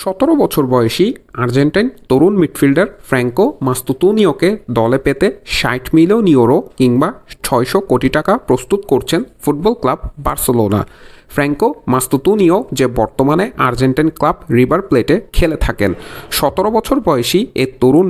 17 বছর বয়সী আর্জেন্টাইন তরুণ midfielder Franco মাস্তুতুনিওকে দলে পেতে ৬০ মিলিয়ন ইউরো কিংবা ৬০০ কোটি টাকা প্রস্তুত করছেন ফুটবল ক্লাব বার্সেলোনা। ফ্র্যাঙ্কো মাস্তুতুনিও যে বর্তমানে আর্জেন্টাইন ক্লাব রিভার প্লেটে খেলে থাকেন। 17 বছর বয়সী এই তরুণ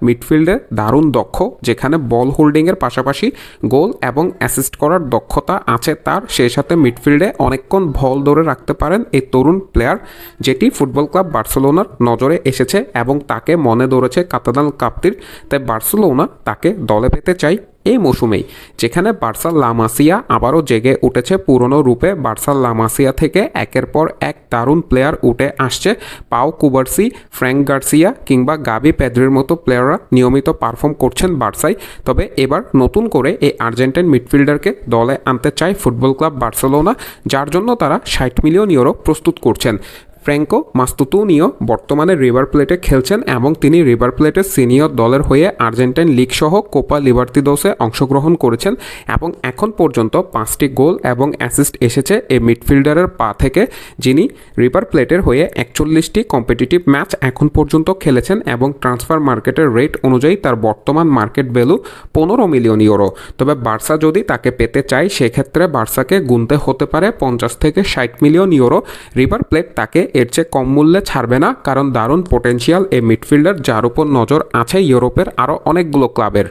মিডফিল্ডে দারুণ দক্ষ, যেখানে বল হোল্ডিংয়ের পাশাপাশি গোল এবং অ্যাসিস্ট করার দক্ষতা আছে তার। সেই সাথে মিডফিল্ডে অনেকক্ষণ বল ধরে রাখতে পারেন এই তরুণ প্লেয়ার, যেটি ফুটবল ক্লাব বার্সেলোনার নজরে এসেছে এবং তাকে মনে ধরেছে কাতালান ক্লাবটির। তাই বার্সেলোনা তাকে দলে পেতে চাই এই মৌসুমেই, যেখানে বার্সা লা মাসিয়া আবারও জেগে উঠেছে পুরনো রূপে। বার্সা লা মাসিয়া থেকে একের পর এক দারুণ প্লেয়ার উঠে আসছে। পাও কুবার্সি, ফ্র্যাঙ্ক গার্সিয়া কিংবা গাবি পেদ্রির মতো প্লেয়াররা নিয়মিত পারফর্ম করছেন বার্সায়। তবে এবার নতুন করে এই আর্জেন্টাইন মিডফিল্ডারকে দলে আনতে চায় ফুটবল ক্লাব বার্সেলোনা, যার জন্য তারা ৬০ মিলিয়ন ইউরো প্রস্তুত করছেন। ফ্র্যাঙ্কো মাস্তুতুনিও বর্তমানে রিভার প্লেটে খেলছেন এবং তিনি রিভার প্লেটের সিনিয়র দলের হয়ে আর্জেন্টাইন লিগ সহ কোপা লিবার্তাদোসে অংশগ্রহণ করেছেন এবং এখন পর্যন্ত 5টি গোল এবং অ্যাসিস্ট এসেছে এই মিডফিল্ডারের পা থেকে, যিনি রিভার প্লেটের হয়ে 41টি কম্পিটিটিভ ম্যাচ এখন পর্যন্ত খেলেছেন এবং ট্রান্সফার মার্কেটের রেট অনুযায়ী তার বর্তমান মার্কেট ভ্যালু 15 মিলিয়ন ইউরো। তবে বার্সা যদি তাকে পেতে চায় সেক্ষেত্রে বার্সাকে গুনতে হতে পারে 50 থেকে 60 মিলিয়ন ইউরো। রিভার প্লেট তাকে এর চেয়ে কম মূল্যে ছাড়বে না, কারণ দারুণ পোটেনশিয়াল এই মিডফিল্ডার, যার উপর নজর আছে ইউরোপের আরও অনেকগুলো ক্লাবের।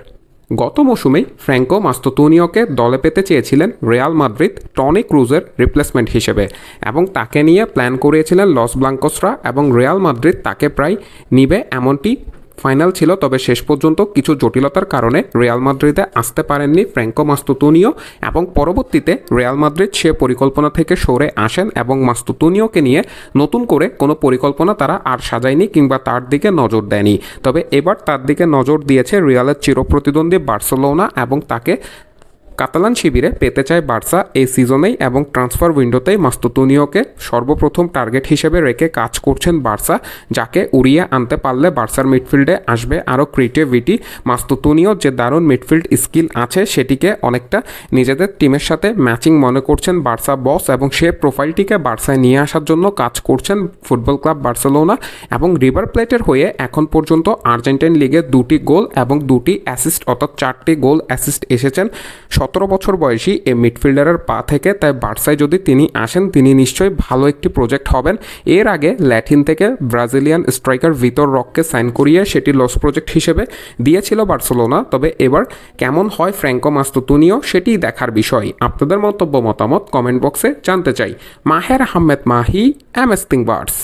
গত মৌসুমেই ফ্র্যাঙ্কো মাস্তুতুনিওকে দলে পেতে চেয়েছিলেন রিয়াল মাদ্রিদ টনি ক্রুজের রিপ্লেসমেন্ট হিসেবে এবং তাকে নিয়ে প্ল্যান করিয়েছিলেন লস ব্লাঙ্কোসরা, এবং রিয়াল মাদ্রিদ তাকে প্রায় নিবে এমনটি ফাইনাল ছিল। তবে শেষ পর্যন্ত কিছু জটিলতার কারণে রিয়াল মাদ্রিদে আসতে পারেননি ফ্র্যাঙ্কো মাস্তুতুনিও, এবং পরবর্তীতে রিয়াল মাদ্রিদ সে পরিকল্পনা থেকে সরে আসেন এবং মাস্তুতুনিওকে নিয়ে নতুন করে কোনো পরিকল্পনা তারা আর সাজায়নি কিংবা তার দিকে নজর দেয়নি। তবে এবার তার দিকে নজর দিয়েছে রিয়ালের চিরপ্রতিদ্বন্দ্বী বার্সেলোনা এবং তাকে কাতালান শিবিরে পেতে চায় বার্সা এই সিজনেই, এবং ট্রান্সফার উইন্ডোতেই মাস্তুতুনিওকে সর্বপ্রথম টার্গেট হিসেবে রেখে কাজ করছেন বার্সা, যাকে উড়িয়ে আনতে পারলে বার্সার মিডফিল্ডে আসবে আরও ক্রিয়েটিভিটি। মাস্তুতুনিও যে দারুণ মিডফিল্ড স্কিল আছে সেটিকে অনেকটা নিজেদের টিমের সাথে ম্যাচিং মনে করছেন বার্সা বস, এবং সে প্রোফাইলটিকে বার্সায় নিয়ে আসার জন্য কাজ করছেন ফুটবল ক্লাব বার্সেলোনা। এবং রিভার প্লেটের হয়ে এখন পর্যন্ত আর্জেন্টাইন লিগে 2টি গোল এবং 2টি অ্যাসিস্ট, অর্থাৎ 4টি গোল অ্যাসিস্ট এসেছেন 17 বছর বয়সী এই মিডফিল্ডারের পা থেকে। তাই বার্সায় যদি তিনি আসেন তিনি নিশ্চয়ই ভালো একটি প্রজেক্ট হবেন। এর আগে ল্যাটিন থেকে ব্রাজিলিয়ান স্ট্রাইকার ভিতর রককে সাইন করিয়ে সেটি লস প্রজেক্ট হিসেবে দিয়েছিল বার্সেলোনা। তবে এবার কেমন হয় ফ্র্যাঙ্কো মাস্তুতুনিও সেটি দেখার বিষয়। আপনাদের মতামত কমেন্ট বক্সে জানতে চাই। মাহের আহমেদ মাহি, এমএস থিংবার্স।